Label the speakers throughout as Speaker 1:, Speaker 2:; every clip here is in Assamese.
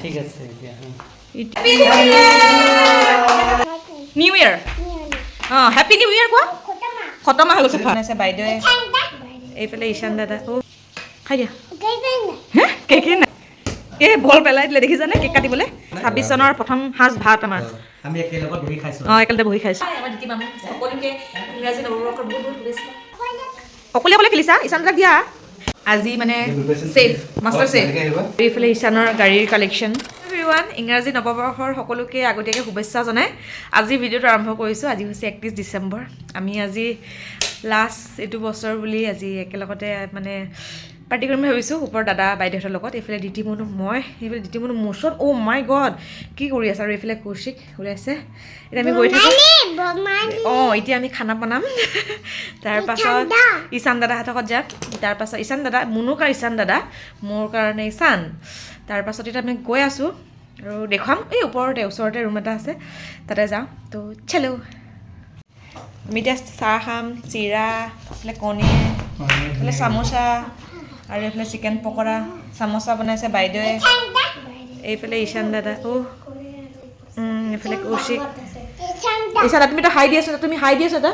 Speaker 1: ঠিক আছে এতিয়া
Speaker 2: নিউ ইয়াৰ হেপী নিউ ইয়াৰ কোৱা খতম হৈ গৈছে ভাল আছে বাইদেৱে এইফালে ঈশান দাদা খাই দিয়া হে কেকে নাই এই বল পেলাই দিলে দেখিছানে কেক কাটিবলৈ 26 চনৰ প্ৰথম সাজ ভাত আমাৰ
Speaker 1: আমি একেলগত বহি খাইছো
Speaker 2: একেলগতে বহি খাইছো আমাৰ দিতি মামু সকলোকে ইংৰাজী নৱবৰ্ষৰ বহুত বহুত শুভেচ্ছা অকলে অকলে খেলিছা ঈশান দাদাক দিয়া আজি মানে সেফ মাষ্টাৰ সেফ এইফালে ঈশানৰ গাড়ীৰ কালেকশ্যন এভৰিৱান ইংৰাজী নৱবৰ্ষৰ সকলোকে আগতীয়াকৈ শুভেচ্ছা জনাই আজি ভিডিঅ'টো আৰম্ভ কৰিছোঁ আজি হৈছে 31 ডিচেম্বৰ আমি আজি লাষ্ট এইটো বছৰ বুলি আজি একেলগতে মানে পাৰ্টি কৰিম ভাবিছোঁ ওপৰ দাদা বাইদেউহঁতৰ লগত এইফালে দিতি মনু মই এইফালে দিতি মনু মোচন অ' মাই গড কি কৰি আছে আৰু এইফালে কৌশিক ওলাইছে এতিয়া আমি গৈ থাকোঁ এতিয়া আমি খানা বনাম তাৰপাছত ঈশান দাদাহঁতৰ ঘৰত যাম তাৰপাছত ঈশান দাদা মুনুক আৰু ঈশান দাদা মোৰ কাৰণে ঈশান তাৰপাছত এতিয়া আমি গৈ আছোঁ আৰু দেখুৱাম এই ওপৰতে ওচৰতে ৰুম এটা আছে তাতে যাওঁ তো চেলো আমি এতিয়া চাহ খাম চিৰা এইফালে কণী এইফালে চামোচা আৰু এইফালে চিকেন পকৰা চামোচা বনাইছে বাইদেৱে এইফালে ঈশান দাদা এইফালে কৌশিক ঈশান তুমি তো হাই দি আছা তুমি হাই দি আছা তা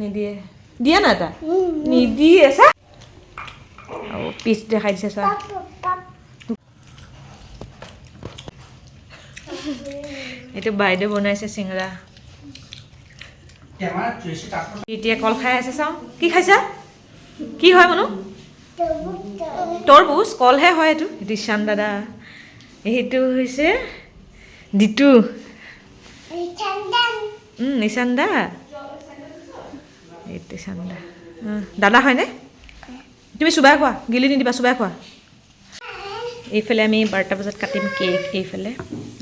Speaker 2: নিদিয়ে দিয়া না এটা নিদিয়ে চা আৰু পিচ দেখাই দিছে চা এইটো বাইদেউ বনাইছে চিংৰা এতিয়া কল খাই আছে চাওঁ কি খাইছা কি হয় মনো তৰবুজ কলহে হয় এইটো ঈশান দাদা এইটো হৈছে দিটু ঈশান দা এইটো ঈশান দা দাদা হয়নে তুমি চুবাই খোৱা গিলি নিদিবা চুবাই খোৱা এইফালে আমি 12টা বজাত কাটিম কেক এইফালে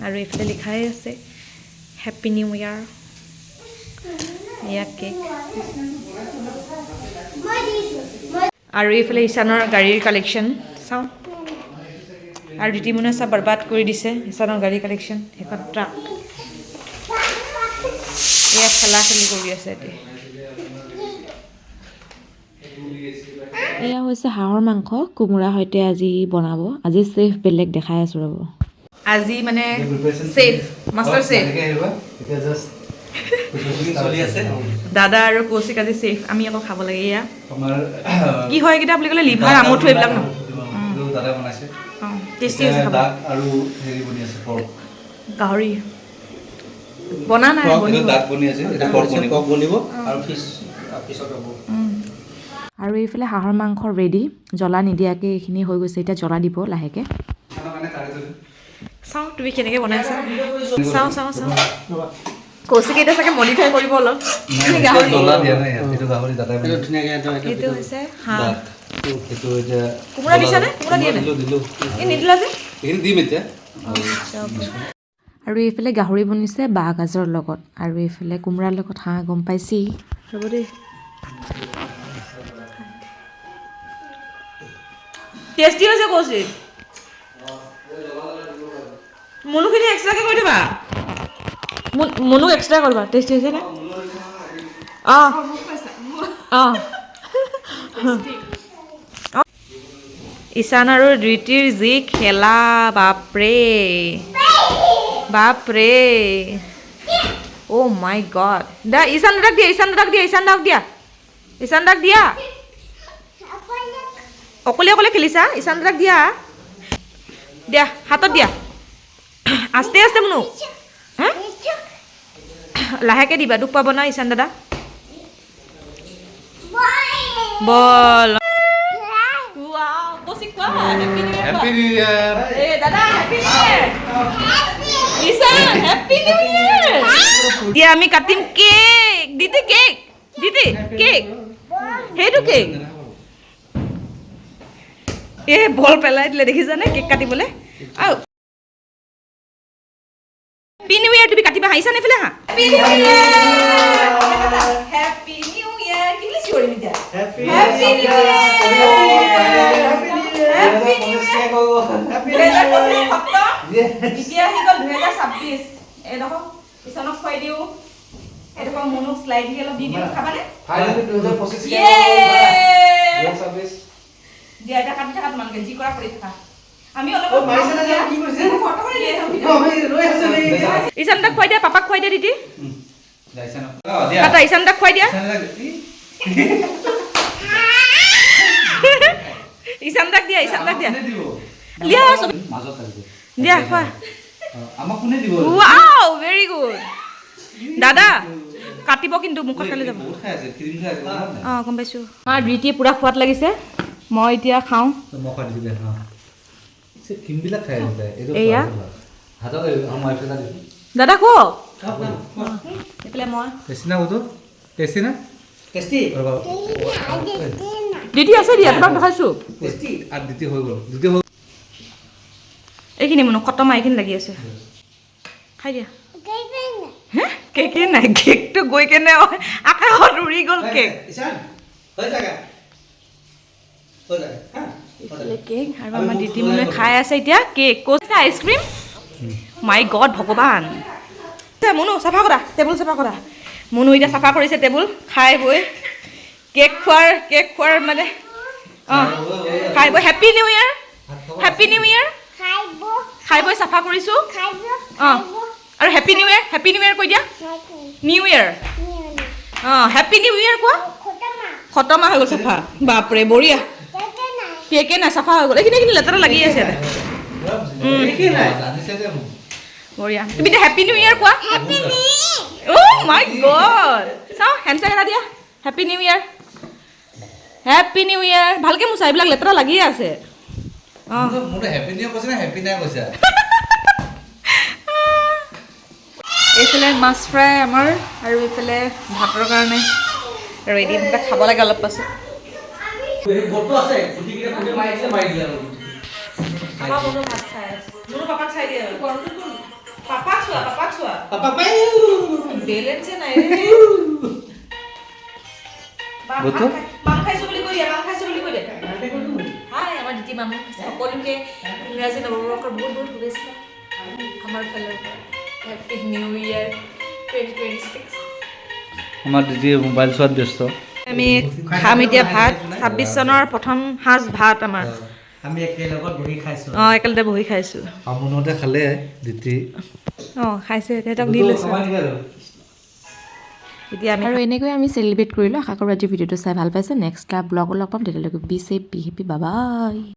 Speaker 2: আৰু এইফালে লিখাই আছে হেপী নিউ ইয়াৰ এয়া কেক আৰু এইফালে ঈশানৰ গাড়ীৰ কালেকশ্যন চাওঁ আৰু দিতি মুনে চব বৰবাদ কৰি দিছে ঈশানৰ গাড়ীৰ কালেকশ্যন সেইখন ট্ৰাক এয়া খেলা খেলি কৰি আছে এতিয়া
Speaker 3: এয়া হৈছে হাঁহৰ মাংস কোমোৰা সৈতে আজি বনাব আজি চেফ বেলেগ দেখাই আছোঁ ৰ'ব
Speaker 2: আজি মানে সেফ মাষ্টাৰ সেফ দাদা আৰু কৌশিক আজি সেফ আমি আকৌ খাব লাগে এয়া কি হয় এইকেইটা বুলি ক'লে লিভাৰ আমঠু এইবিলাক ন টেষ্টি আছে খাব গাহৰি বনা নাই
Speaker 3: আৰু এইফালে হাঁহৰ মাংস ৰেডি জ্বলা নিদিয়াকৈ এইখিনি হৈ গৈছে এতিয়া জ্বলা দিব লাহেকৈ
Speaker 2: চাওঁ তুমি কেনেকৈ বনাইছা চাওঁ কৌশিক এতিয়া চাগে মডিফাই কৰিব অলপ এইটো হৈছে হাঁহ কোমোৰা দিছানে কোমোৰা দিয়া নাই এই নিদিলা যে
Speaker 3: আৰু এইফালে গাহৰি বনিছে বাঁহ গাজৰ লগত আৰু এইফালে কোমোৰাৰ লগত হাঁহ গম পাইছি
Speaker 2: হ'ব দেই টেষ্টি হৈছে কৌশিক মনুখিনি এক্সট্ৰাকৈ কৰি দিবা মনুক এক্সট্ৰা কৰিবা টেষ্টি হৈছে নে ঈশান আৰু ধৃতিৰ যি খেলা বাপৰে অ' মাই গড দা ঈশান দাদাক দিয়া অকলে অকলে খেলিছা ঈশান দাদাক দিয়া হাতত দিয়া আস্তে আস্তে মনু হা লাহেকৈ দিবা দুখ পাব না ঈশান দাদা বল এতিয়া আমি কাটিম কেক দিদি কেক সেইটো কেক এই বল পেলাই দিলে দেখিছানে কেক কাটিবলৈ আৰু হেপী নিউ ইয়াৰ তুমি কাটিবা হাঁহিছা নে হা হেপী নিউ ইয়াৰ কি লিখি কৰিম এতিয়া হেপী নিউ এতিয়া আহি গ'ল 2026 এডোখৰ ঈশানক খুৱাই দিওঁ এডোখৰ মনুক শ্লাইড দি অলপ দি দিওঁ খাবানে দিয়া এটা কাটি থাকা তোমালোকে যি কৰা কৰি থাকা আমি অলপ
Speaker 1: মাৰিছে না কি কৰিছে
Speaker 2: ফটো কৰি লৈ যাম
Speaker 1: আমি ৰৈ আছো
Speaker 2: ঈশান দাক খুৱাই দিয়া পাপাক খুৱাই দিয়া দিদি
Speaker 1: যাইছা না দিয়া
Speaker 2: টাটা ঈশান দাক খুৱাই দিয়া ঈশান দাক দিয়া লিয়া সব
Speaker 1: মাজত থাকিব
Speaker 2: দিয়া খোৱা
Speaker 1: আমাক কোনে দিব
Speaker 2: ওয়াও ভেৰি গুড দাদা কাটিব কিন্তু মুখত কালি যাব
Speaker 1: বহুত খাই আছে ক্ৰীম খাই আছে
Speaker 2: অঁ গম পাইছোঁ আমাৰ ডিউটি পূৰা খোৱাত লাগিছে মই এতিয়া খাওঁ
Speaker 1: মই খাই দিলে হা সে ক্ৰীমবিলাক খাই আছে এইটো
Speaker 2: এয়া
Speaker 1: হাতত আমাৰ এটা দিছো
Speaker 2: দাদা কওক এইফালে মই
Speaker 1: টেষ্টি না বুধু টেষ্টি না টেষ্টি
Speaker 2: ডিউটি আছে দিয়া তোমাক দেখাইছোঁ
Speaker 1: টেষ্টি আৰু দ্বিতীয় হৈ গ'ল দ্বিতীয়
Speaker 2: এইখিনি মনো খতম এইখিনি লাগি আছে খাই দিয়া হে কেকে নাই কেকটো গৈ কেনে আকাশত উৰি গ'ল কেক
Speaker 1: ঈশান হৈ যাগা
Speaker 2: এইফালে কেক আৰু আমাৰ দিদি মানে খাই আছে এতিয়া কেক কৈছে আইচক্ৰীম মাই গড ভগৱান মনো চাফা কৰা টেবুল চাফা কৰা মনো এতিয়া চাফা কৰিছে টেবুল খাই বৈ কেক খোৱাৰ মানে অঁ খাই বৈ হেপী নিউ ইয়েৰ খাই বৈ চাফা কৰিছোঁ অঁ আৰু হেপী নিউ ইয়েৰ কৈ দিয়া নিউ ইয়েৰ অঁ হেপী নিউ ইয়েৰ কোৱা খতমা হৈ গ'ল চাফা বাপৰে বঢ়িয়া কেকে নাই চাফা হৈ গ'ল এইখিনি লেতেৰা লাগি আছে বঢ়িয়া তুমি এতিয়া হেপী নিউ ইয়েৰ কোৱা অ' মাই গড চাওঁ হেণ্ডছেক এটা দিয়া হেপী নিউ ইয়েৰ ভালকৈ মোচা এইবিলাক লেতেৰা লাগিয়ে আছে অঁ
Speaker 1: মোৰ হেপী নিউ কৈছে না হেপী নাই কৈছা
Speaker 2: এইফালে মাছ ফ্ৰাই আমাৰ আৰু এইফালে ভাতৰ কাৰণে ৰেডি খাব লাগে অলপ পাছত
Speaker 1: বটো আছে গুটি কিটা ফুটে মাৰিছে মাৰি দিলে আৰু
Speaker 2: পাপাক চাই দিয়া পাপাক চোৱা
Speaker 1: পাপা পাই
Speaker 2: বেলেঞ্চে নাই
Speaker 1: বটো
Speaker 2: মাং খাইছোঁ বুলি কৈ দিয়া হাই আমাৰ দিদি মামু সকলোকে ইংৰাজী নৱবৰ্ষৰ বহুত বহুত শুভেচ্ছা আমাৰ ফালৰ পৰা হেপী নিউ ইয়েৰ 2026
Speaker 1: আমাৰ দিদি মোবাইল চোৱাত ব্যস্ত
Speaker 2: আমি খাম এতিয়া ভাত 26 চনৰ প্ৰথম সাঁজ ভাত আমাৰ
Speaker 1: আমি একেলগত বহি খাইছোঁ
Speaker 2: অঁ একেলগতে বহি খাইছোঁ
Speaker 1: আমোনতে খালে দিদি
Speaker 2: অঁ খাইছে তেহেঁতক দি লৈছোঁ এতিয়া আমি
Speaker 3: আৰু এনেকৈ আমি চেলিব্ৰেট কৰিলোঁ আশা কৰোঁ আজি ভিডিঅ'টো চাই ভাল পাইছে নেক্সট ব্লগত লগ পাম তেতিয়ালৈকে be safe be happy bye by